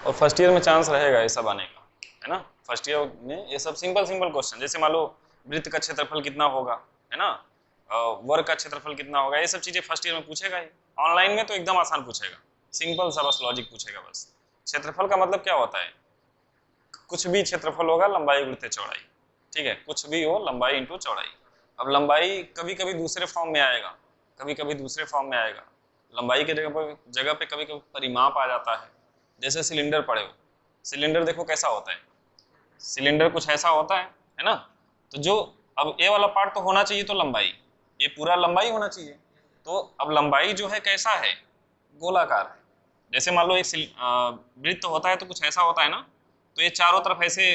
और first year में chance रहेगा ये सब आने का, है ना। फर्स्ट ईयर में ये सब सिंपल सिंपल क्वेश्चन, जैसे मान लो वृत्त का क्षेत्रफल कितना होगा, है ना, वर्ग का क्षेत्रफल कितना होगा, ये सब चीजें फर्स्ट ईयर में पूछेगा ही। ऑनलाइन में तो एकदम आसान पूछेगा, सिंपल सा बस लॉजिक पूछेगा बस। क्षेत्रफल का मतलब क्या होता है, कुछ भी क्षेत्रफल होगा लंबाई गुणित चौड़ाई, ठीक है, कुछ भी हो लंबाई इंटू चौड़ाई। अब लंबाई कभी कभी दूसरे फॉर्म में आएगा, कभी कभी दूसरे फॉर्म में आएगा, लंबाई के जगह पे कभी कभी परिमाप आ जाता है। जैसे सिलेंडर पड़े हो, सिलेंडर देखो कैसा होता है, सिलेंडर कुछ ऐसा होता है ना। तो जो अब ए वाला पार्ट तो होना चाहिए, तो लंबाई, ये पूरा लंबाई होना चाहिए। तो अब लंबाई जो है कैसा है, गोलाकार है। जैसे मान लो एक वृत्त होता है तो कुछ ऐसा होता है ना, तो ये चारों तरफ ऐसे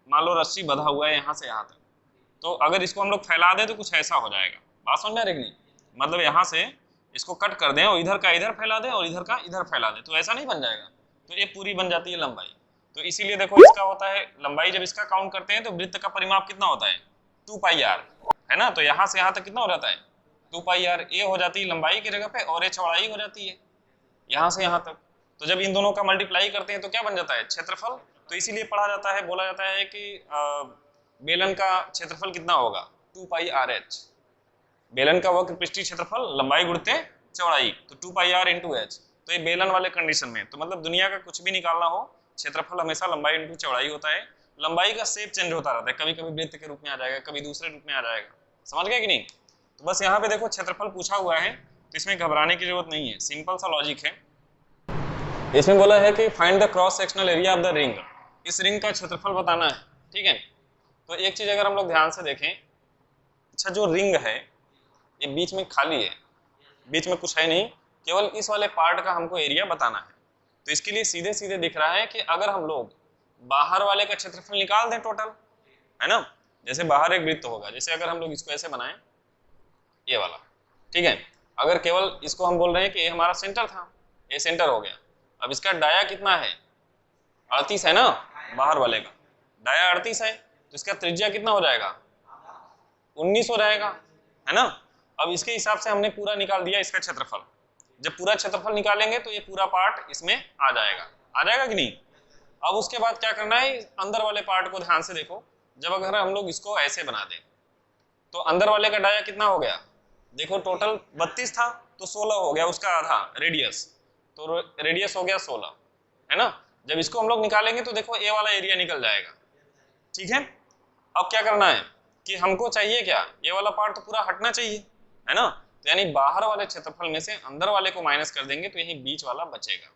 मान लो रस्सी बंधा हुआ है यहाँ से यहाँ तक, तो अगर इसको हम लोग फैला दें तो कुछ ऐसा हो जाएगा। बात समझ में आ रही नहीं, मतलब यहाँ से इसको कट कर दें और इधर का इधर फैला दें और इधर का इधर फैला दें, तो ऐसा नहीं बन जाएगा, तो ये पूरी बन जाती है लंबाई। तो इसीलिए देखो इसका होता है लंबाई, जब इसका काउंट करते हैं तो वृत्त का परिमाप कितना होता है 2πr, है ना। तो यहाँ से यहाँ तक कितना हो जाता है 2πr, ये हो जाती है लंबाई की जगह पे, और ये चौड़ाई हो जाती है यहाँ से यहाँ तक। तो जब इन दोनों का मल्टीप्लाई करते हैं तो क्या बन जाता है क्षेत्रफल। तो इसीलिए पढ़ा जाता है, बोला जाता है कि बेलन का क्षेत्रफल कितना होगा 2πrh, बेलन का वक्र पृष्ठीय क्षेत्रफल लंबाई गुणित चौड़ाई, तो 2πr × h। तो ये बेलन वाले कंडीशन में, तो मतलब दुनिया का कुछ भी निकालना हो, क्षेत्रफल हमेशा लंबाई इंटू चौड़ाई होता है। लंबाई का शेप चेंज होता रहता है, कभी कभी वृत्त के रूप में आ जाएगा, कभी दूसरे रूप में आ जाएगा, समझ गए कि नहीं। तो बस यहाँ पे देखो क्षेत्रफल पूछा हुआ है, तो इसमें घबराने की जरूरत नहीं है, सिंपल सा लॉजिक है। इसमें बोला है कि find the cross sectional area of the ring, इस रिंग का क्षेत्रफल बताना है, ठीक है। तो एक चीज अगर हम लोग ध्यान से देखें, अच्छा जो रिंग है ये बीच में खाली है, बीच में कुछ है नहीं, केवल इस वाले पार्ट का हमको एरिया बताना है। तो इसके लिए सीधे सीधे दिख रहा है कि अगर हम लोग बाहर वाले का क्षेत्रफल निकाल दें टोटल, है ना, जैसे बाहर एक वृत्त होगा, जैसे अगर हम लोग इसको ऐसे बनाएं ये वाला, ठीक है, अगर केवल इसको हम बोल रहे हैं कि ये हमारा सेंटर था, ये सेंटर हो गया। अब इसका डाया कितना है 38 है ना, बाहर वाले का डाया 38 है, तो इसका त्रिज्या कितना हो जाएगा 19 हो जाएगा, है ना। अब इसके हिसाब से हमने पूरा निकाल दिया इसका क्षेत्रफल। जब पूरा क्षेत्रफल निकालेंगे तो ये पूरा पार्ट इसमें आ जाएगा कि नहीं। अब उसके बाद क्या करना है, अंदर वाले पार्ट को ध्यान से देखो। जब अगर हम लोग इसको ऐसे बना दें तो अंदर वाले का डाया कितना हो गया, देखो टोटल 32 था तो 16 हो गया, उसका आधा रेडियस, तो रेडियस हो गया 16, है ना। जब इसको हम लोग निकालेंगे तो देखो ए वाला एरिया निकल जाएगा, ठीक है। अब क्या करना है कि हमको चाहिए क्या, ये वाला पार्ट तो पूरा हटना चाहिए, है ना। तो यानी बाहर वाले क्षेत्रफल में से अंदर वाले को माइनस कर देंगे तो यही बीच वाला बचेगा,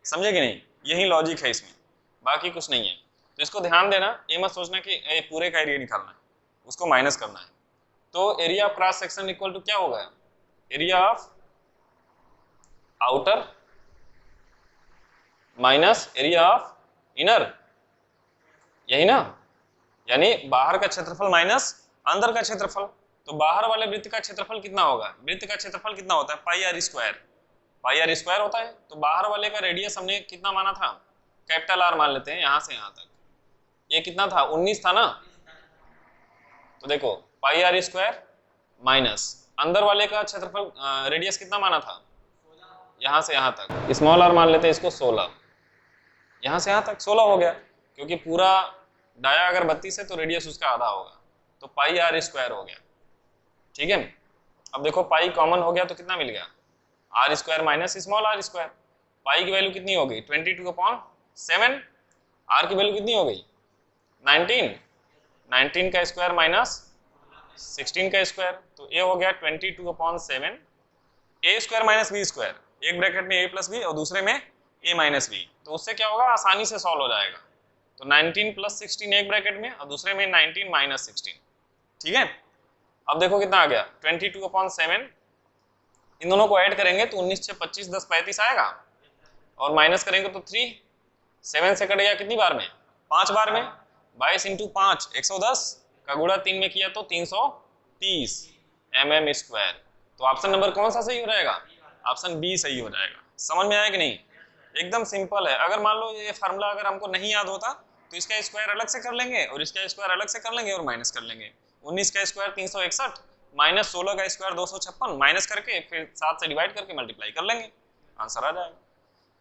समझे कि नहीं। यही लॉजिक है इसमें, बाकी कुछ नहीं है। तो इसको ध्यान देना, ये मत सोचना कि ये पूरे का एरिया निकालना है, उसको माइनस करना है। तो area of cross section equal to क्या होगा, area of outer minus area of inner, यही ना, यानी बाहर का क्षेत्रफल माइनस अंदर का क्षेत्रफल। तो बाहर वाले वृत्त का क्षेत्रफल कितना होगा, वृत्त का क्षेत्रफल कितना होता है πr स्क्वायर होता है। तो बाहर वाले का रेडियस हमने कितना माना था, कैपिटल R मान लेते हैं, यहाँ से यहाँ तक ये कितना था 19 था ना। तो देखो πr स्क्वायर माइनस अंदर वाले का क्षेत्रफल रेडियस कितना माना था, यहाँ से यहाँ तक स्मॉल r मान लेते हैं इसको 16, यहाँ से यहाँ तक 16 हो गया, क्योंकि पूरा डाया अगर 32 है तो रेडियस उसका आधा होगा, तो πr स्क्वायर हो गया, ठीक है। अब देखो पाई कॉमन हो गया तो कितना मिल गया r square minus small r square. Pi की वैल्यू कितनी हो गई 22/7, r की वैल्यू कितनी हो गई 19 का स्क्वायर माइनस 16 का स्क्वायर, तो ये हो गया 22/7 a square minus b square, एक ब्रैकेट में a प्लस b और दूसरे में a माइनस b, तो उससे क्या होगा आसानी से सॉल्व हो जाएगा। तो 19 + 16 एक ब्रैकेट में और दूसरे में 19 - 16, ठीक है। अब देखो कितना आ गया 22/7, इन दोनों को ऐड करेंगे तो 19 × 25 10 35 आएगा, और माइनस करेंगे तो 3, 7 से कटेगा कितनी बार में 5 बार में, 22 × 5 110 का गुणा 3 में किया तो 330 mm स्क्वायर। तो ऑप्शन नंबर कौन सा सही हो जाएगा, ऑप्शन बी सही हो जाएगा। समझ में आया कि नहीं, एकदम सिंपल है। अगर मान लो ये फार्मूला अगर हमको नहीं याद होता तो इसका स्क्वायर अलग से कर लेंगे और इसका स्क्वायर अलग से कर लेंगे और माइनस कर लेंगे। 19 का स्क्वायर 361 माइनस 16 का स्क्वायर 256, माइनस करके फिर 7 से डिवाइड करके मल्टीप्लाई कर लेंगे, आंसर आ जाएगा।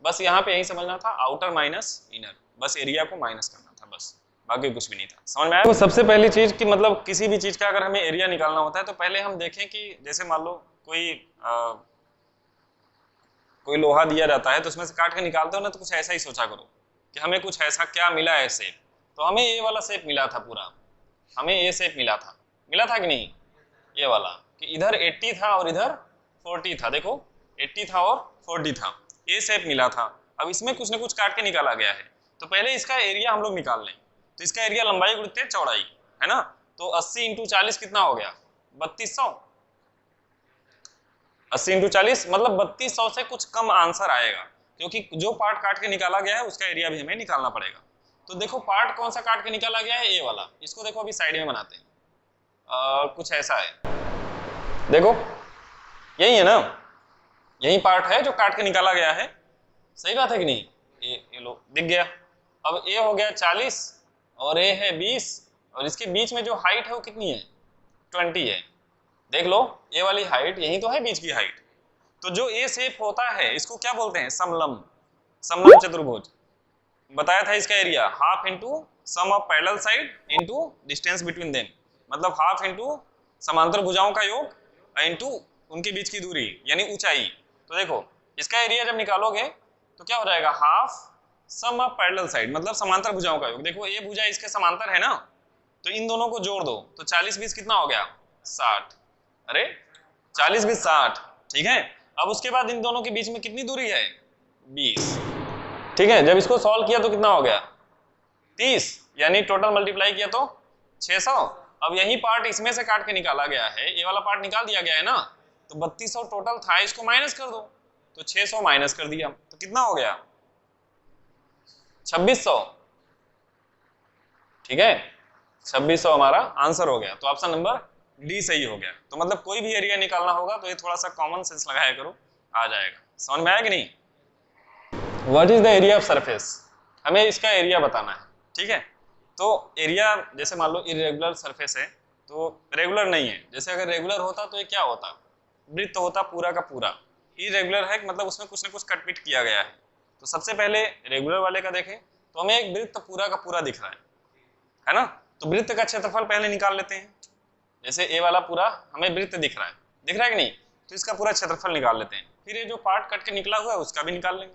बस यहाँ पे यही समझना था, आउटर माइनस इनर, बस एरिया को माइनस करना था बस, बाकी कुछ भी नहीं था। समझ में आया? तो सबसे पहली चीज कि मतलब किसी भी चीज का अगर हमें एरिया निकालना होता है तो पहले हम देखें कि जैसे मान लो कोई लोहा दिया जाता है तो उसमें से काट के निकालते हो ना, तो कुछ ऐसा ही सोचा करो कि हमें कुछ ऐसा क्या मिला है शेप। तो हमें ये वाला शेप मिला था पूरा, हमें ये शेप मिला था कि नहीं, ये वाला, कि इधर 80 था और इधर 40 था। देखो 80 था और 40 था, ये शेप मिला था। अब इसमें कुछ ना कुछ काट के निकाला गया है, तो पहले इसका एरिया हम लोग निकाल लें। तो इसका एरिया लंबाई गुणित चौड़ाई है ना, तो 80 × 40 कितना हो गया, 3200। 80 × 40 मतलब 3200 से कुछ कम आंसर आएगा, क्योंकि जो पार्ट काट के निकाला गया है उसका एरिया भी हमें निकालना पड़ेगा। तो देखो पार्ट कौन सा काट के निकाला गया है, ये वाला। इसको देखो अभी साइड में बनाते हैं, कुछ ऐसा है, देखो यही है ना, यही पार्ट है जो काट के निकाला गया है। सही बात है कि नहीं, ये लो दिख गया। अब ये हो गया 40 और ये है 20, और इसके बीच में जो हाइट है वो कितनी है, 20 है। देख लो ये वाली हाइट, यही तो है बीच की हाइट। तो जो ए शेप होता है इसको क्या बोलते हैं, समलंब, समलंब चतुर्भुज। बताया था इसका area half into sum of parallel side into distance between them, मतलब हाफ इंटू समांतर भुजाओं का योग इंटू उनके बीच की दूरी यानी ऊंचाई। तो देखो इसका एरिया जब निकालोगे तो क्या हो जाएगा, half sum of parallel side, मतलब समांतर भुजाओं का योग। देखो ये भुजा इसके समांतर है ना, तो इन दोनों को जोड़ दो, तो 40 20 कितना हो गया, 60। अरे 40 20 60, ठीक है। अब उसके बाद इन दोनों के बीच में कितनी दूरी है, 20, ठीक है। जब इसको सॉल्व किया तो कितना हो गया, 30, यानी टोटल मल्टीप्लाई किया तो 600। अब यही पार्ट इसमें से काट के निकाला गया है, ये वाला पार्ट निकाल दिया गया है ना, तो 3200 टोटल था, इसको माइनस कर दो, तो 600 माइनस कर दिया तो कितना हो गया, 2600, ठीक है। 2600 हमारा आंसर हो गया, तो ऑप्शन नंबर डी सही हो गया। तो मतलब कोई भी एरिया निकालना होगा तो ये थोड़ा सा कॉमन सेंस लगाया करो, आ जाएगा। समझ में आया कि नहीं? What is the area of surface, हमें इसका एरिया बताना है, ठीक है। तो एरिया जैसे मान लो इरेगुलर सरफेस है तो रेगुलर नहीं है, जैसे अगर रेगुलर होता तो ये क्या होता, वृत्त होता पूरा का पूरा। इरेगुलर है मतलब उसमें कुछ ना कुछ कटपिट किया गया है। तो सबसे पहले रेगुलर वाले का देखें तो हमें एक वृत्त पूरा का पूरा दिख रहा है ना, तो वृत्त का क्षेत्रफल पहले निकाल लेते हैं। जैसे ए वाला पूरा हमें वृत्त दिख रहा है कि नहीं, तो इसका पूरा क्षेत्रफल निकाल लेते हैं। फिर ये जो पार्ट कट के निकला हुआ है उसका भी निकाल लेंगे।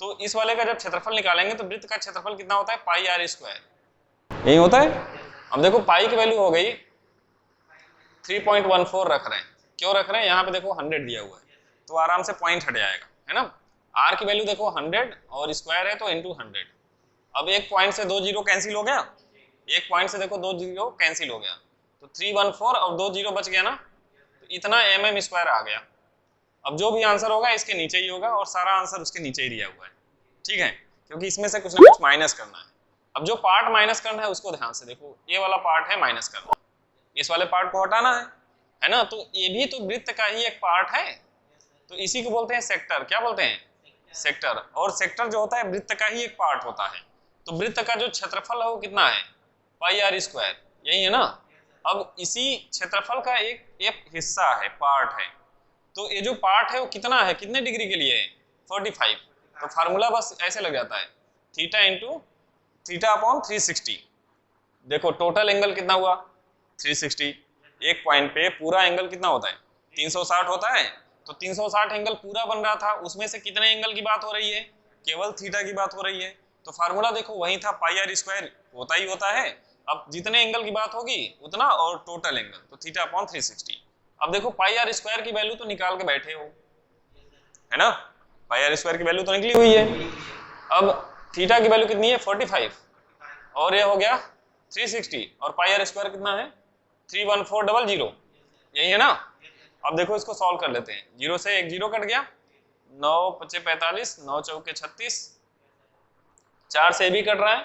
तो इस वाले का जब क्षेत्रफल निकालेंगे तो वृत्त का क्षेत्रफल कितना होता है, पाई आर स्क्वायर, यही होता है। अब देखो पाई की वैल्यू हो गई 3.14 रख रहे हैं, क्यों रख रहे हैं, यहाँ पे देखो 100 दिया हुआ है तो आराम से पॉइंट हट जाएगा, है ना। आर की वैल्यू देखो 100 और स्क्वायर है तो इंटू 100। अब एक पॉइंट से 2 जीरो कैंसिल हो गया, एक पॉइंट से देखो 2 जीरो कैंसिल हो गया, तो 314 और 2 जीरो बच गया ना, तो इतना mm स्क्वायर आ गया। अब जो भी आंसर होगा इसके नीचे ही होगा और सारा आंसर उसके नीचे ही दिया हुआ है, ठीक है, क्योंकि इसमें से कुछ ना कुछ माइनस करना है। अब जो पार्ट माइनस करना है उसको ध्यान से देखो, ये वाला पार्ट है माइनस करना, इस वाले पार्ट को हटाना है ना, तो ये भी तो वृत्त का ही एक पार्ट है, तो इसी को बोलते हैं सेक्टर। क्या बोलते हैं, सेक्टर। और सेक्टर जो होता है वृत्त का ही एक पार्ट होता है। तो वृत्त का जो क्षेत्रफल है वो कितना है, पाई आर स्क्वायर, यही है ना। अब इसी क्षेत्रफल का एक हिस्सा है, पार्ट है, तो ये जो पार्ट है वो कितना है, कितने डिग्री के लिए है, 45। तो फार्मूला बस ऐसे लग जाता है, थीटा इंटू थीटा अपॉन 360। देखो टोटल एंगल कितना हुआ, 360। एक पॉइंट पे पूरा एंगल कितना होता है, 360 होता है। तो 360 एंगल पूरा बन रहा था, उसमें से कितने एंगल की बात हो रही है, केवल थीटा की बात हो रही है। तो फार्मूला देखो वही था, पाई आर स्क्वायर होता ही होता है। अब जितने एंगल की बात होगी उतना, और टोटल एंगल तो थीटा अपॉन 360। अब देखो पाई आर स्क्वायर की वैल्यू तो निकाल के बैठे हो, है ना, पाई आर स्क्वायर की वैल्यू तो निकली हुई है। अब थीटा की वैल्यू कितनी है, 45, और ये हो गया 360, और पाई आर स्क्वायर कितना है, 31400, यही है ना। अब देखो इसको सॉल्व कर लेते हैं, जीरो से एक जीरो कट गया, 9 5 45, 9 चौके 36, 4 से भी कट रहा है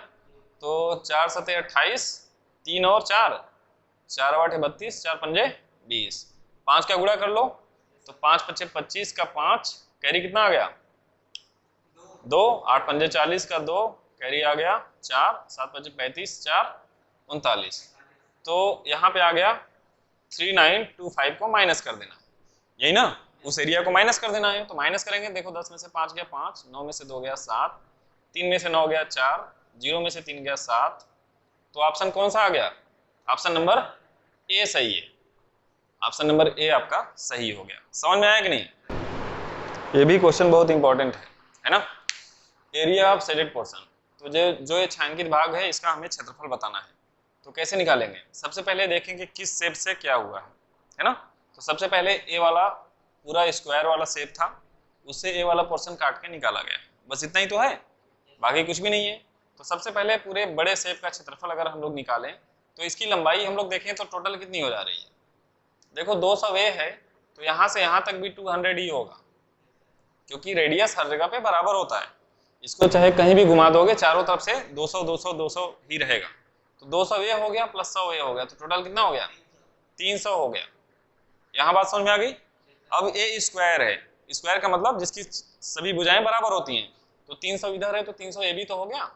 तो 4 7 28, 3 और 4, 4 8 32, 4 पंजे 20, 5 का गुणा कर लो तो 5 5 25 का 5, कैरी कितना आ गया, 2, 8 पंजे 40 का 2, कैरी आ गया 4, 7 5 35, 4 39। तो यहाँ पे आ गया 3925 को माइनस कर देना, यही ना। उस एरिया को माइनस कर देना है। तो माइनस करेंगे, देखो 10 में से 5 गया 5, 9 में से 2 गया 7, 3 में से 9 गया 4, 0 में से 3 गया 7। तो ऑप्शन कौन सा आ गया? ऑप्शन नंबर ए सही है। ऑप्शन नंबर ए आपका सही हो गया। समझ में आया कि नहीं? ये भी क्वेश्चन बहुत इंपॉर्टेंट है ना। एरिया ऑफ शेडेड पोर्शन, तो जो ये छायांकित भाग है इसका हमें क्षेत्रफल बताना है। तो कैसे निकालेंगे? सबसे पहले देखेंगे किस शेप से क्या हुआ है ना। तो सबसे पहले ए वाला पूरा स्क्वायर वाला शेप था, उससे ए वाला पोर्शन काट के निकाला गया। बस इतना ही तो है, बाकी कुछ भी नहीं है। तो सबसे पहले पूरे बड़े शेप का क्षेत्रफल अगर हम लोग निकालें तो इसकी लंबाई हम लोग देखें तो टोटल कितनी हो जा रही है? देखो 200 ए है, तो यहाँ से यहाँ तक भी 200 ही होगा, क्योंकि रेडियस हर जगह पे बराबर होता है। इसको चाहे कहीं भी घुमा दोगे चारों तरफ से 200 200 200 ही रहेगा। तो 200 ए हो गया प्लस 100 ए हो गया, तो टोटल कितना हो गया? 300 हो गया। यहाँ बात समझ में आ गई? अब ए स्क्वायर है, स्क्वायर का मतलब जिसकी सभी भुजाएं बराबर होती हैं। तो 300 इधर है तो 300 ए भी तो हो गया।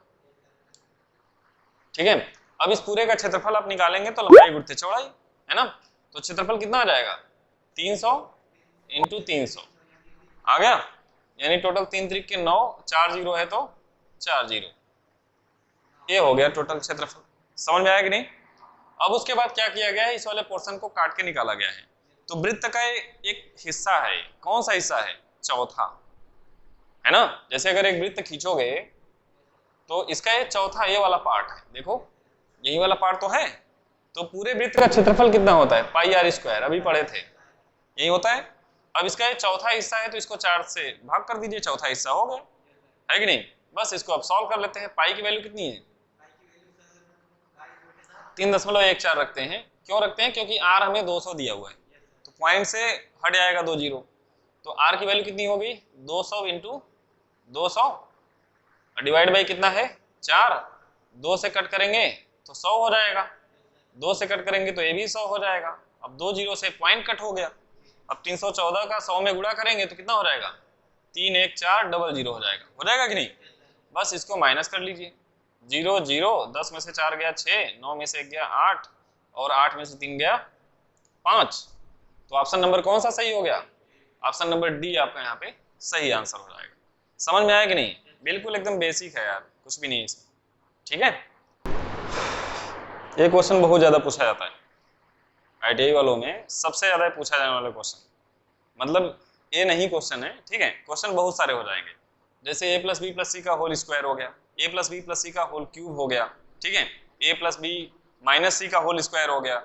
ठीक है, अब इस पूरे का क्षेत्रफल आप निकालेंगे तो लंबाई गुणित चौड़ाई है ना। तो क्षेत्रफल कितना आ जाएगा? 300 इंटू 300 आ गया, यानी टोटल 3 त्रिक के 9, 4 जीरो है तो 4 जीरो, ये हो गया टोटल क्षेत्रफल। समझ में आया कि नहीं? अब उसके बाद क्या किया गया है? इस वाले पोर्शन को काट के निकाला गया है। तो वृत्त का एक हिस्सा है, कौन सा हिस्सा है? चौथा, है ना। जैसे अगर एक वृत्त खींचोगे तो इसका ये चौथा ये वाला पार्ट है, देखो यही वाला पार्ट तो है। तो पूरे वृत्त का क्षेत्रफल कितना होता है? पाई आर स्क्वायर, अभी पढ़े थे, यही होता है। अब इसका ये चौथा हिस्सा है तो इसको 4 से भाग कर दीजिए, चौथा हिस्सा हो गया, है कि नहीं। बस इसको अब सॉल्व कर लेते हैं। पाई की वैल्यू कितनी है? 3.14 रखते हैं। क्यों रखते हैं? क्योंकि आर हमें 200 दिया हुआ है, तो पॉइंट से हट जाएगा 2 जीरो। तो आर की वैल्यू कितनी होगी? 200 इंटू 200 डिवाइड बाई कितना है? 4। 2 से कट करेंगे तो 100 हो जाएगा, 2 से कट करेंगे तो ये भी 100 हो जाएगा। अब 2 जीरो से पॉइंट कट हो गया। अब 314 का 100 में गुणा करेंगे तो कितना हो जाएगा? 3 1 4 डबल जीरो हो जाएगा। हो जाएगा कि नहीं? बस इसको माइनस कर लीजिए। 0 0, 10 में से 4 गया 6, 9 में से 1 गया 8 और 8 में से 3 गया 5। तो ऑप्शन नंबर कौन सा सही हो गया? ऑप्शन नंबर डी आपका यहाँ पे सही आंसर हो जाएगा। समझ में आया कि नहीं? बिल्कुल एकदम बेसिक है यार, कुछ भी नहीं है इसमें। ठीक है, ये क्वेश्चन बहुत ज्यादा पूछा जाता है आईटीआई वालों में, सबसे ज्यादा पूछा जाने वाला क्वेश्चन। मतलब ये नहीं क्वेश्चन है, ठीक है, क्वेश्चन बहुत सारे हो जाएंगे। जैसे a plus b plus c का होल स्क्वायर हो गया, a plus b plus c का होल क्यूब हो गया, ठीक है, a plus b minus c का होल स्क्वायर हो गया,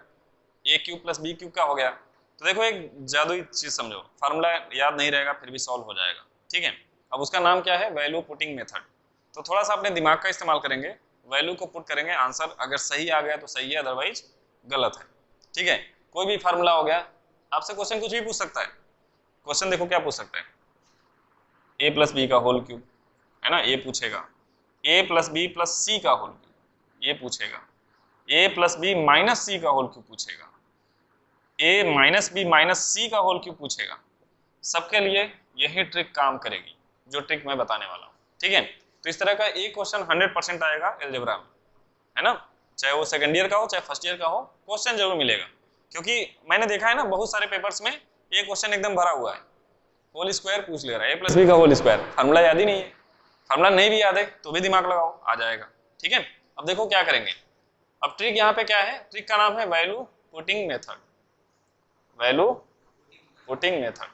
a cube plus b cube का हो गया। तो देखो एक जादुई चीज समझो, फार्मूला याद नहीं रहेगा फिर भी सॉल्व हो जाएगा। ठीक है, अब उसका नाम क्या है? Value putting method. तो थोड़ा सा अपने दिमाग का इस्तेमाल करेंगे, वैल्यू को पुट करेंगे, आंसर अगर सही आ गया तो सही है, अदरवाइज गलत है। ठीक है, कोई भी फार्मूला हो गया, आपसे क्वेश्चन कुछ भी पूछ सकता है। क्वेश्चन देखो क्या पूछ सकता है? ए प्लस बी का होल क्यूब, है ना, ये पूछेगा। ए प्लस बी प्लस सी का होल क्यूब, ये पूछेगा। ए प्लस बी माइनस सी का होल क्यूब पूछेगा। ए माइनस बी माइनस सी का होल क्यूब पूछेगा। सबके लिए यही ट्रिक काम करेगी, जो ट्रिक मैं बताने वाला हूँ। ठीक है, तो इस तरह का एक क्वेश्चन 100% आएगा एलजेब्रा में, है ना, चाहे वो सेकंड ईयर का हो चाहे फर्स्ट ईयर का हो, क्वेश्चन जरूर मिलेगा। क्योंकि मैंने देखा है ना बहुत सारे पेपर्स में ये क्वेश्चन एकदम भरा हुआ है, होल स्क्वायर पूछ ले रहा है, ए प्लस बी का होल स्क्वायर, फार्मूला याद ही नहीं है। फार्मूला नहीं भी याद है तो भी दिमाग लगाओ, आ जाएगा। ठीक है, अब देखो क्या करेंगे। अब ट्रिक यहाँ पे क्या है? ट्रिक का नाम है value putting method. Value putting method.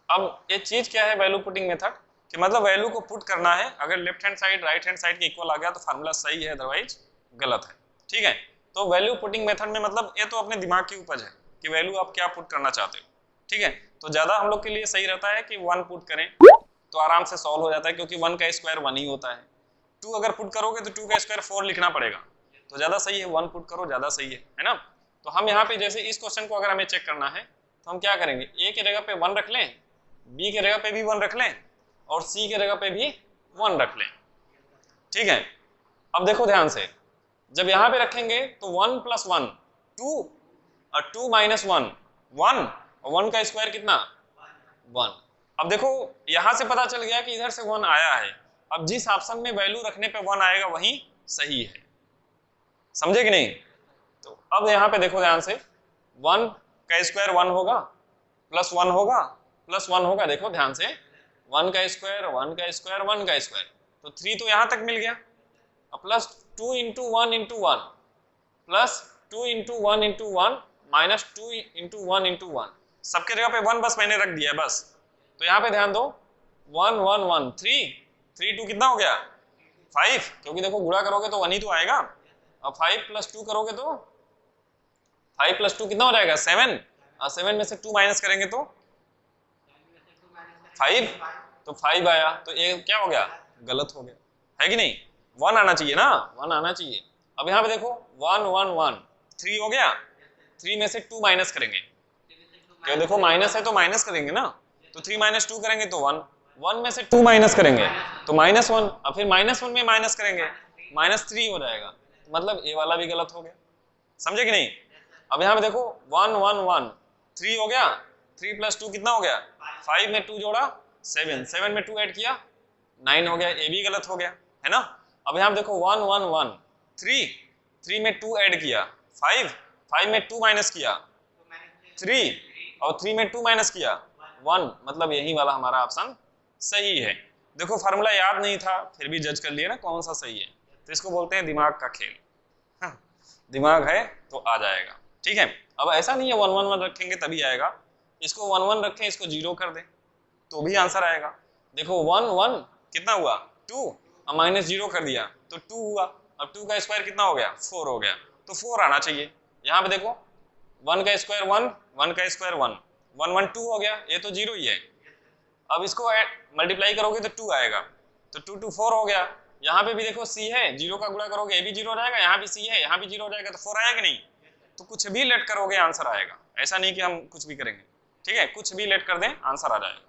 अब ये चीज क्या है वैल्यू पुटिंग मेथड? कि मतलब वैल्यू को पुट करना है, अगर left hand side right hand side के इक्वल आ गया तो फार्मूला सही है, अदरवाइज गलत है। ठीक है, तो वैल्यू पुटिंग मेथड में मतलब ये तो अपने दिमाग की उपज है कि वैल्यू आप क्या पुट करना चाहते हो। ठीक है, तो ज्यादा हम लोग के लिए सही रहता है कि 1 पुट करें तो आराम से सॉल्व हो जाता है, क्योंकि 1 का स्क्वायर 1 ही होता है। 2 अगर पुट करोगे तो 2 का स्क्वायर 4 लिखना पड़ेगा, तो ज्यादा सही है 1 पुट करो, ज्यादा सही है ना। तो हम यहाँ पे जैसे इस क्वेश्चन को अगर हमें चेक करना है तो हम क्या करेंगे? ए के जगह पे 1 रख लें, बी के जगह पे भी 1 रख लें और सी के जगह पे भी 1 रख लें। ठीक है, अब देखो ध्यान से, जब यहाँ पे रखेंगे तो 1 + 1 2 और 2 - 1 1 और 1 का स्क्वायर कितना? 1। अब देखो यहाँ से पता चल गया कि इधर से 1 आया है। अब जिस ऑप्शन में वैल्यू रखने पे 1 आएगा वही सही है, समझे कि नहीं? तो अब यहाँ पे देखो ध्यान से, 1 का स्क्वायर 1 होगा, +1 होगा प्लस 1 होगा, देखो ध्यान से, 1 का स्क्वायर 1 का स्क्वायर 1 का स्क्वायर, तो 3 तो यहाँ तक मिल गया, अब plus 2 into 1 into 1 plus 2 into 1 into 1 minus 2 into 1 into 1, सबके जगह पे 1 बस मैंने रख दिया है बस। तो यहाँ पे ध्यान दो, 1 1 1 3 3 2 कितना हो गया 5, क्योंकि देखो गुणा करोगे तो 1 ही तो आएगा, अब 5 प्लस 2 करोगे तो 5 प्लस 2 कितना हो जाएगा 7, और 7 में से 2 माइनस करेंगे तो 5, तो 5 आया, तो ये क्या हो गया गलत हो गया, है कि नहीं, 1 आना चाहिए ना, 1 आना चाहिए। अब यहाँ पे देखो 1 1 1 3 हो गया, 3 में से 2 माइनस करेंगे, क्यों देखो माइनस है तो माइनस करेंगे ना, तो 3 माइनस 2 करेंगे तो 1, 1 में से 2 माइनस करेंगे तो -1, और फिर -1 में माइनस करेंगे -3 हो जाएगा, मतलब ये वाला भी गलत हो गया, समझे कि नहीं। अब यहाँ पे देखो 1 1 1 3 हो गया, 3 प्लस 2 कितना हो गया 5 में 2 जोड़ा 7, 7 में 2 ऐड किया 9 हो गया, ये भी गलत हो गया, है ना। अब यहाँ पे देखो 1 1 1 3 3 में 2 ऐड किया 5, 5 में 2 माइनस किया 3, और 3 में 2 माइनस किया 1, मतलब यही वाला हमारा ऑप्शन सही है। देखो फार्मूला याद नहीं था फिर भी जज कर लिया ना कौन सा सही है, तो इसको बोलते हैं दिमाग का खेल, हाँ, दिमाग है तो आ जाएगा, ठीक है। अब ऐसा नहीं है 1 1 1 रखेंगे तभी आएगा, इसको 1 1 रखें, इसको 0 कर दें तो भी आंसर आएगा। देखो 1 1 कितना हुआ 2, और माइनस 0 कर दिया तो 2 हुआ, अब 2 का स्क्वायर कितना हो गया 4 हो गया, तो 4 आना चाहिए। यहाँ पे देखो 1 का स्क्वायर 1, 1 का स्क्वायर 1, 1 1 2 हो गया, ये तो 0 ही है, अब इसको मल्टीप्लाई करोगे तो 2 आएगा, तो 2 2 4 हो गया। यहाँ पे भी देखो c है, 0 का गुणा करोगे ये भी 0 हो जाएगा, यहाँ भी c है, यहाँ भी 0 हो जाएगा, तो 4 आएगा नहीं, तो कुछ भी लेट करोगे आंसर आएगा, ऐसा नहीं कि हम कुछ भी करेंगे, ठीक है, कुछ भी लेट कर दें आंसर आ जाएगा,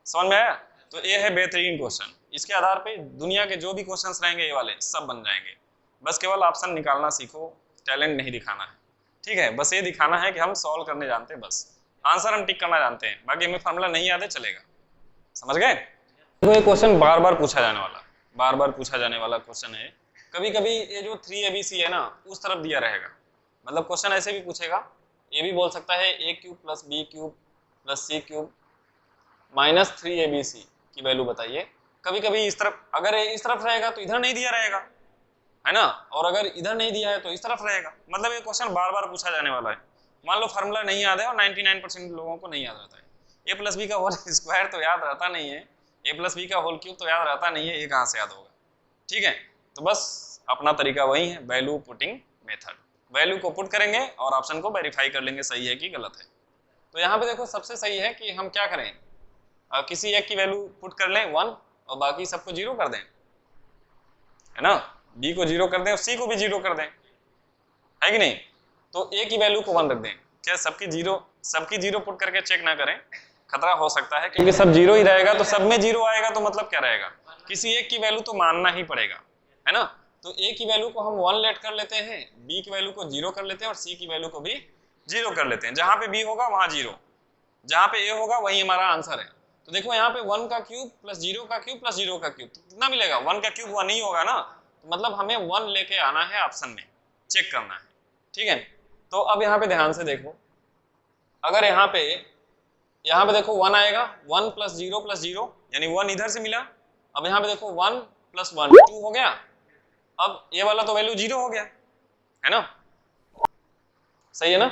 समझ में आया। तो ये है बेहतरीन क्वेश्चन, इसके आधार पे दुनिया के जो भी क्वेश्चंस रहेंगे ये वाले सब बन जाएंगे, बस केवल ऑप्शन निकालना सीखो, टैलेंट नहीं दिखाना है, ठीक है, बस ये दिखाना है कि हम सॉल्व करने जानते हैं, बस आंसर हम टिक करना जानते हैं, बाकी हमें फार्मूला नहीं याद है चलेगा, समझ गए। तो ये क्वेश्चन बार बार पूछा जाने वाला, बार बार पूछा जाने वाला क्वेश्चन है। कभी कभी ये जो 3abc है ना उस तरफ दिया रहेगा, मतलब क्वेश्चन ऐसे भी पूछेगा, ये भी बोल सकता है a cube plus b cube plus c cube minus 3abc की वैल्यू बताइए। कभी कभी इस तरफ, अगर इस तरफ रहेगा तो इधर नहीं दिया रहेगा, है ना, और अगर इधर नहीं दिया है तो इस तरफ रहेगा, मतलब ये क्वेश्चन बार बार पूछा जाने वाला है। मान लो फार्मूला नहीं याद है और 99% लोगों को नहीं याद रहता है, a प्लस बी का होल स्क्वायर तो याद रहता नहीं है, a प्लस बी का होल क्यूब तो याद रहता नहीं है, ये कहाँ से याद होगा, ठीक है। तो बस अपना तरीका वही है, वैल्यू पुटिंग मेथड, वैल्यू को पुट करेंगे और ऑप्शन को वेरीफाई कर लेंगे सही है कि गलत है। तो यहाँ पे देखो सबसे सही है कि हम क्या करें, किसी एक की वैल्यू पुट कर लें 1 और बाकी सबको 0 कर दें, है ना, b को 0 कर दें और c को भी 0 कर दें, है कि नहीं। तो a की वैल्यू को 1 रख दें, क्या सबकी 0 पुट करके चेक ना करें, खतरा हो सकता है, क्योंकि सब 0 ही रहेगा तो सब में 0 आएगा तो मतलब क्या रहेगा, किसी एक की वैल्यू तो मानना ही पड़ेगा, है ना। तो a की वैल्यू को हम 1 लेट कर लेते हैं, b की वैल्यू को 0 कर लेते हैं और c की वैल्यू को भी 0 कर लेते हैं, जहां पे b होगा वहां 0, जहां पे a होगा वही हमारा आंसर है। तो देखो यहाँ पे 1 का क्यूब प्लस 0 का क्यूब प्लस 0 का क्यूब, तो कितना मिलेगा, 1 का क्यूब 1 ही होगा ना, तो मतलब हमें 1 लेके आना है ऑप्शन में, चेक करना है, ठीक है। तो अब यहाँ पे ध्यान से देखो, अगर यहाँ पे देखो 1 आएगा, 1 प्लस 0 यानी 1 इधर से मिला, अब यहाँ पे देखो 1 प्लस 1 2 हो गया, अब ये वाला तो वैल्यू 0 हो गया, है ना, सही है ना,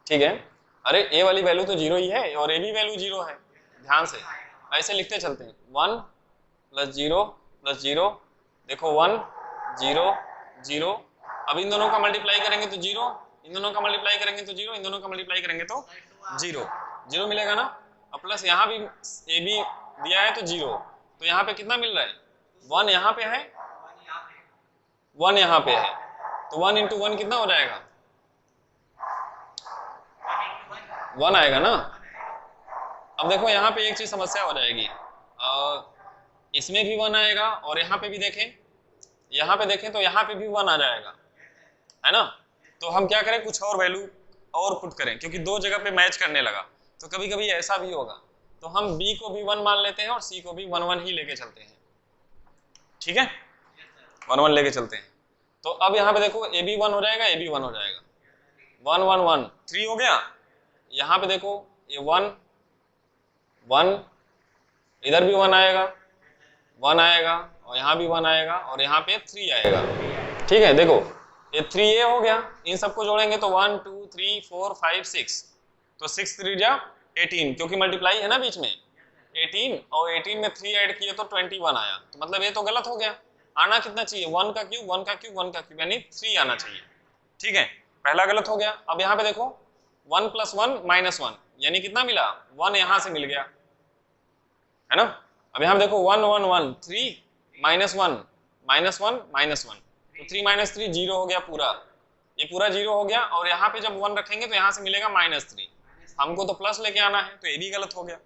ठीक है। अरे ए वाली वैल्यू तो 0 ही है और ए भी वैल्यू 0 है, ध्यान से ऐसे लिखते चलते हैं, 1 प्लस 0 देखो 1 0 0, अब इन दोनों का मल्टीप्लाई करेंगे तो 0, इन दोनों का मल्टीप्लाई करेंगे तो 0, इन दोनों का मल्टीप्लाई करेंगे तो 0 मिलेगा ना। अब प्लस यहाँ भी ए बी दिया है तो 0, तो यहाँ पे कितना मिल रहा है, 1 यहाँ पे है 1 यहाँ पे है, तो 1 इंटू 1 कितना हो जाएगा 1 आएगा ना। अब देखो यहाँ पे एक चीज समस्या हो जाएगी, इसमें भी 1 आएगा और यहाँ पे भी देखें, यहाँ पे देखें तो यहाँ पे भी 1 आ जाएगा, है ना। तो हम क्या करें, कुछ और वैल्यू और पुट करें, क्योंकि दो जगह पे मैच करने लगा, तो कभी कभी ऐसा भी होगा, तो हम b को भी 1 मान लेते हैं और c को भी 1 1 ही लेके चलते हैं, ठीक है, 1 1 लेके चलते हैं। तो अब यहाँ पे देखो a भी 1 हो जाएगा, a भी 1 हो जाएगा, 1 1 1 3 हो गया, यहाँ पे देखो ये 1 1, इधर भी 1 आएगा, 1 आएगा, और यहाँ भी 1 आएगा, और यहाँ पे 3 आएगा। ठीक है, देखो ये 3a हो गया, इन सबको जोड़ेंगे तो 1 2 3 4 5 6, तो 6 3 जा 18, क्योंकि मल्टीप्लाई है ना बीच में 18, और 18 में 3 ऐड किए तो 21 आया, तो मतलब ये तो गलत हो गया। आना कितना चाहिए, 1 का क्यूब 1 का क्यूब 1 का क्यूब, यानी 3 आना चाहिए। ठीक है, पहला गलत हो गया। अब यहाँ पे देखो 1 + 1 - 1, यानी कितना मिला, 1 यहाँ से मिल गया, है ना। अब यहाँ पे देखो 1 1 1 3 -1 -1 -1, तो 3 - 3 0 हो गया पूरा, ये पूरा 0 हो गया, और यहाँ पे जब 1 रखेंगे तो यहाँ से मिलेगा -3, हमको तो प्लस लेके आना है, तो ये भी गलत हो गया,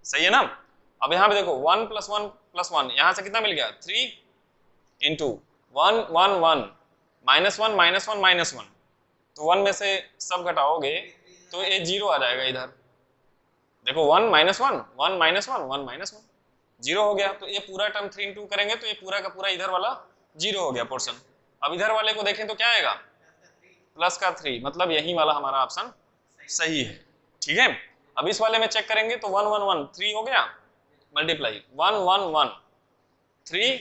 सही है ना। अब यहाँ पे देखो 1 + 1 + 1, यहाँ से कितना मिल गया, 3 × 1 1 1 -1 -1 -1, तो 1 में से सब घटाओगे तो ये 0 आ जाएगा इधर। देखो 1 - 1 1 -1 1 -1 0 हो गया, तो ये पूरा टर्म 3 × 2 करेंगे तो ये पूरा का पूरा इधर वाला 0 हो गया पोर्शन। अब इधर वाले को देखें तो क्या आएगा, +3, मतलब यही वाला हमारा ऑप्शन सही है। ठीक है, अब इस वाले में चेक करेंगे तो 1 1 1 3 हो गया, मल्टीप्लाई 1 1 1 3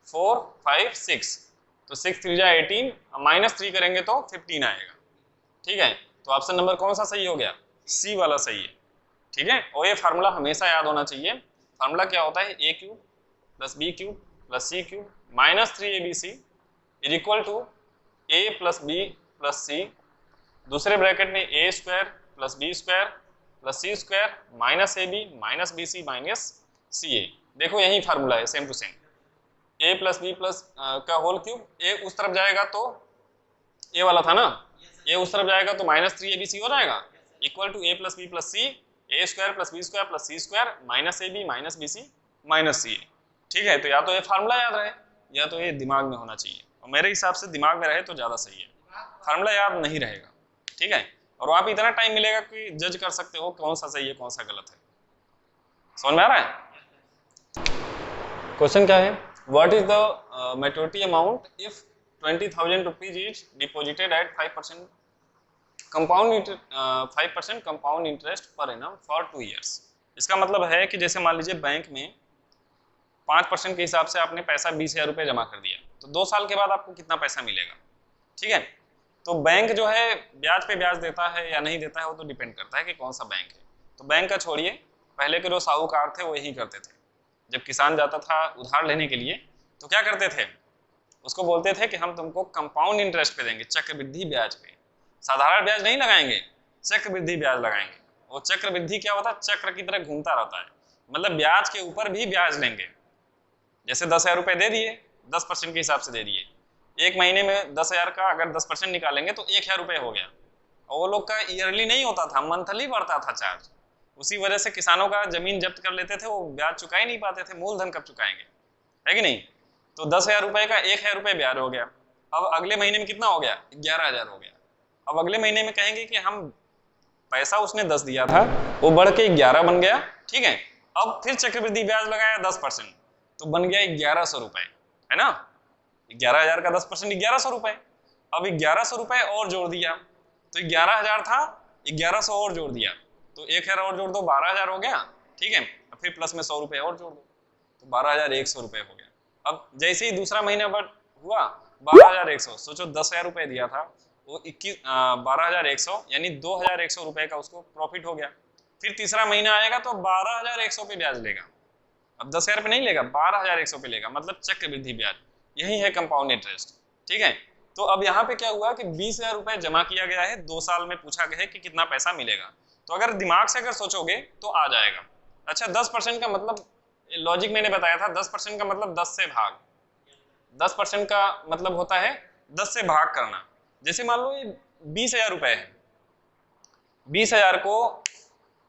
4 5 6, तो 6 3 जा 18, -3 करेंगे तो 15 आएगा। ठीक है, तो ऑप्शन नंबर कौन सा सही हो गया, सी वाला सही है। ठीक है, और ये फार्मूला हमेशा याद होना चाहिए। फार्मूला क्या होता है, a³ + b³ + c³ - 3abc = a + b + c, दूसरे ब्रैकेट में a² + b² + c² -ab - bc - ca। देखो यही फार्मूला है, same to same, a + b का होल क्यूब, a उस तरफ जाएगा तो ये वाला था ना, ये उस तरफ जाएगा तो -3abc हो जाएगा, = a + b + c a² + b² + c² -ab - bc - ca। ठीक है, तो या तो ये फार्मूला याद रहे या तो ये दिमाग में होना चाहिए, और मेरे हिसाब से दिमाग में रहे तो ज़्यादा सही है, फार्मूला याद नहीं रहेगा। ठीक है, और वहाँ पे इतना टाइम मिलेगा कि जज कर सकते हो कौन सा सही है कौन सा गलत है। समझ में आ रहा है। क्वेश्चन क्या है, what is the maturity amount if 20,000 rupees is deposited at 5% compound interest per annum for 2 years. इसका मतलब है कि जैसे मान लीजिए बैंक में 5% के हिसाब से आपने पैसा 20,000 रुपये जमा कर दिया, तो 2 साल के बाद आपको कितना पैसा मिलेगा। ठीक है, तो बैंक जो है ब्याज पे ब्याज देता है या नहीं देता है वो तो डिपेंड करता है कि कौन सा बैंक है। तो बैंक का छोड़िए, पहले के जो साहूकार थे वो यही करते थे, जब किसान जाता था उधार लेने के लिए तो क्या करते थे, उसको बोलते थे कि हम तुमको कंपाउंड इंटरेस्ट पे देंगे, चक्रवृद्धि ब्याज पे, साधारण ब्याज नहीं लगाएंगे, चक्रवृद्धि ब्याज लगाएंगे। वो चक्रवृद्धि क्या होता है, चक्र की तरह घूमता रहता है, मतलब ब्याज के ऊपर भी ब्याज लेंगे। जैसे 10,000 रुपये दे दिए, 10% के हिसाब से दे दिए, एक महीने में 10,000 का अगर 10% निकालेंगे तो 1,000 रुपये हो गया, और वो लोग का ईयरली नहीं होता था, मंथली बढ़ता था चार्ज। उसी वजह से किसानों का जमीन जब्त कर लेते थे, वो ब्याज चुका ही नहीं पाते थे, मूलधन कब चुकाएंगे, है कि नहीं। तो 10,000 रुपये का 1,000 रुपये ब्याज हो गया, अब अगले महीने में कितना हो गया, 11,000 हो गया। अब अगले महीने में कहेंगे कि हम पैसा उसने 10 दिया था वो बढ़ के 11 बन गया। ठीक है, अब फिर चक्रवृद्धि ब्याज लगाया 10%, तो बन गया 1,100 रुपए, है ना। 11,000 का 10% 1,100 रुपए। अब 1,100 रुपए और जोड़ दिया, तो 11,000 था, 1,100 और जोड़ दिया, तो 1,000 और जोड़ दो, 12,000 हो गया। ठीक है, अब फिर प्लस में 100 रुपए और जोड़ दो, तो 12,100 रुपए हो गया। अब जैसे ही दूसरा महीना हुआ 12,100, सोचो 10,000 रुपए दिया था, वो 12,100 यानी 2,100 रुपए का उसको प्रॉफिट हो गया। फिर तीसरा महीना आएगा तो 12,100 पे ब्याज लेगा, अब 10,000 पे नहीं लेगा, 12,100 पे लेगा, मतलब चक्रवृद्धि ब्याज, यही है कंपाउंड इंटरेस्ट। ठीक है, तो अब यहाँ पे क्या हुआ कि 20,000 रुपए जमा किया गया है, 2 साल में पूछा गया है कि कितना पैसा मिलेगा, तो अगर दिमाग से अगर सोचोगे तो आ जाएगा। अच्छा 10% का मतलब, लॉजिक मैंने बताया था, 10% का मतलब 10 से भाग, 10% का मतलब होता है 10 से भाग करना। जैसे मान लो ये 20,000 रुपए है, 20,000 को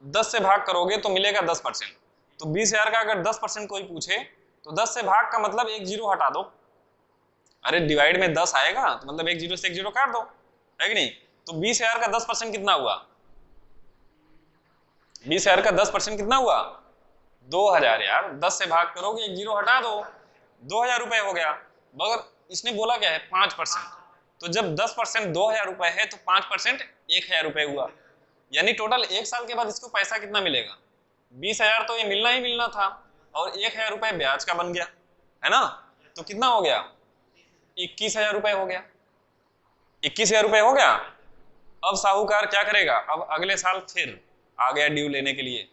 10 से भाग करोगे तो मिलेगा 10%, तो 20,000 का अगर 10% कोई पूछे तो 10 से भाग का मतलब एक जीरो हटा दो, अरे डिवाइड में 10 आएगा तो मतलब एक जीरो से एक जीरो काट दो, है कि नहीं। तो 20,000 का 10% कितना हुआ, 20,000 का 10% कितना हुआ, 2,000 यार, 10 से भाग करोगे एक जीरो हटा दो, 2,000 रुपए हो गया। मगर इसने बोला क्या है 5%, तो जब 10% 2,000 रुपए है तो 5% 1,000 रुपए हुआ, यानी टोटल 1 साल के बाद इसको पैसा कितना मिलेगा, 20,000 तो ये मिलना ही मिलना था, और 1,000 रुपए ब्याज का बन गया, है ना? तो कितना हो गया? 21,000 रुपए हो गया। 21,000 रुपए हो गया। अब साहूकार क्या करेगा? अब अगले साल फिर आ गया ड्यू लेने के लिए,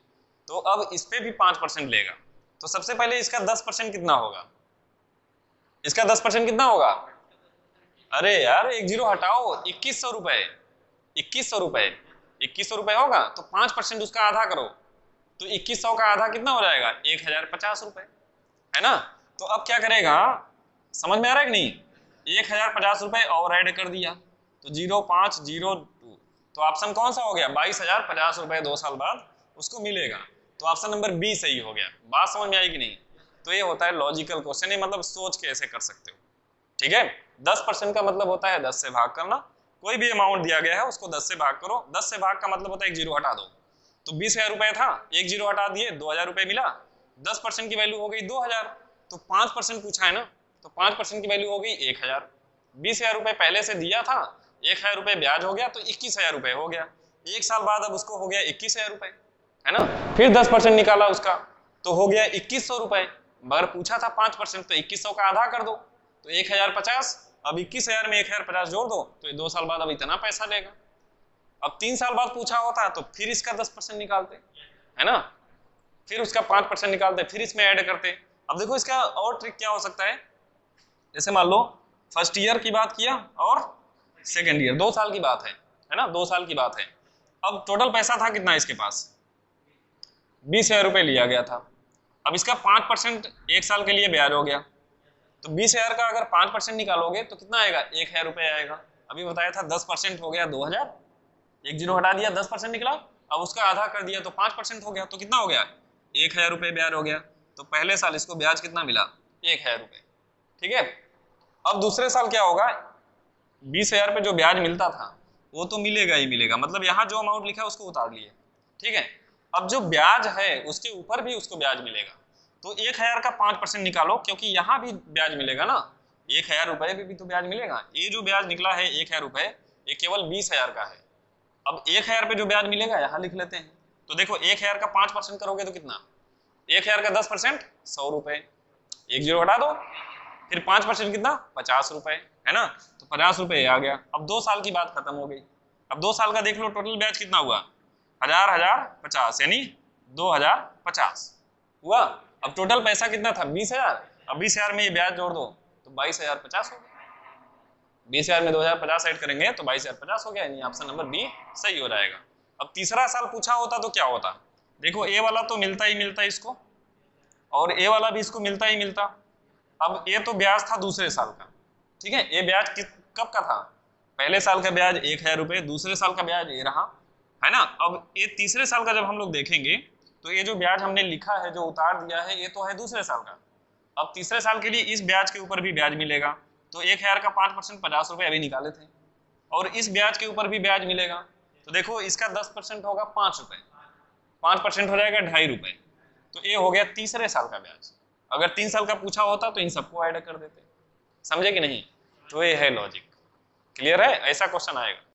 तो अब इस पे भी 5% लेगा। तो सबसे पहले इसका 10% कितना होगा? इसका 10% कितना होगा? अरे यार एक जीरो हटाओ, 2100 रुपए, 2100 रुपए, 2100 रुपए होगा तो 5% उसका आधा करो, तो 2100 का आधा कितना हो जाएगा? 1050 रुपए, है ना? तो अब क्या करेगा, समझ में आ रहा है कि नहीं? 1050 रुपए और ऐड कर दिया, तो 0502, तो ऑप्शन कौन सा हो गया? 22,050 रुपए 2 साल बाद उसको मिलेगा। तो ऑप्शन नंबर बी सही हो गया। बात समझ में आई कि नहीं? तो ये होता है लॉजिकल क्वेश्चन, ये मतलब सोच के ऐसे कर सकते हो, ठीक है? 10% का मतलब होता है 10 से भाग करना। कोई भी अमाउंट दिया गया है उसको 10 से भाग करो। 10 से भाग का मतलब होता है एक जीरो हटा दो। तो 20,000 रुपए था, एक जीरो हटा दिए, 2,000 रुपए मिला, 10% की वैल्यू हो गई 2,000। तो 5% पूछा है ना, तो 5% की वैल्यू हो गई 1,000। 20,000 रुपए पहले से दिया था, 1,000 रुपए ब्याज हो गया, तो 21,000 रुपए हो गया। एक साल बाद अब उसको हो गया 21,000 रुपए, है ना? फिर 10% निकाला उसका, तो हो गया 2100 रुपए। मगर पूछा था 5%, तो 2100 का आधा कर दो, तो 1050। अब 21,000 में 1050 जोड़ दो, तो ये 2 साल बाद अब इतना पैसा लेगा। अब 3 साल बाद पूछा होता तो फिर इसका 10% निकालते, है ना? फिर उसका 5% निकालते, फिर इसमें ऐड करते। अब देखो इसका और ट्रिक क्या हो सकता है, जैसे मान लो फर्स्ट ईयर की बात किया और सेकेंड ईयर, 2 साल की बात है ना? 2 साल की बात है। अब टोटल पैसा था कितना इसके पास? 20,000 रुपए लिया गया था। अब इसका 5% एक साल के लिए ब्याज हो गया, तो 20,000 का अगर 5% निकालोगे तो कितना आएगा? 1,000 रुपए आएगा। अभी बताया था 10% हो गया 2,000, एक जीरो हटा दिया, 10% निकला, अब उसका आधा कर दिया तो 5% हो गया, तो कितना हो गया? 1,000 रुपए ब्याज हो गया। तो पहले साल इसको ब्याज कितना मिला? 1,000 रुपए, ठीक है? अब दूसरे साल क्या होगा? 20,000 पे जो ब्याज मिलता था वो तो मिलेगा ही मिलेगा, मतलब यहाँ जो अमाउंट लिखा है उसको उतार लिए, ठीक है? अब जो ब्याज है उसके ऊपर भी उसको ब्याज मिलेगा, तो 1,000 का 5% निकालो, क्योंकि यहाँ भी ब्याज मिलेगा ना, 1,000 रुपए पे भी तो ब्याज मिलेगा। ये जो ब्याज निकला है 1,000 रुपए, ये केवल 20,000 का है। अब 1,000 पे जो ब्याज मिलेगा यहाँ लिख लेते हैं। तो देखो 1,000 का 5% करोगे तो कितना? 1,000 का 10% 100 रुपए, एक जीरो हटा दो, फिर 5% कितना? 50 रुपए, है ना? तो 50 रुपए आ गया। अब 2 साल की बात खत्म हो गई। अब 2 साल का देख लो टोटल ब्याज कितना हुआ? 1000 50, यानी 2,050 हुआ। अब टोटल पैसा कितना था? 20,000। अब 20,000 में ये ब्याज जोड़ दो तो 22,050 हो गया। 20,000 में 2,050 ऐड करेंगे तो 22,050 हो गया, यानी ऑप्शन नंबर बी सही हो जाएगा। अब तीसरा साल पूछा होता तो क्या होता? देखो ए वाला तो मिलता ही मिलता इसको, और ए वाला भी इसको मिलता ही मिलता। अब ये तो ब्याज था दूसरे साल का, ठीक है? ये ब्याज कब का था? पहले साल का ब्याज 1,000 रुपए, दूसरे साल का ब्याज ये रहा, है ना? अब ये तीसरे साल का जब हम लोग देखेंगे तो ये जो ब्याज हमने लिखा है, जो उतार दिया है, ये तो है दूसरे साल का। अब तीसरे साल के लिए इस ब्याज के ऊपर भी ब्याज मिलेगा, तो 1,000 का 5% 50 रुपए अभी निकाले थे, और इस ब्याज के ऊपर भी ब्याज मिलेगा। तो देखो इसका 10% होगा 5 रुपए, 5% हो जाएगा 2.5 रुपए, तो ये हो गया तीसरे साल का ब्याज। अगर 3 साल का पूछा होता तो इन सबको ऐड कर देते। समझे कि नहीं? तो ये है लॉजिक। क्लियर है? ऐसा क्वेश्चन आएगा।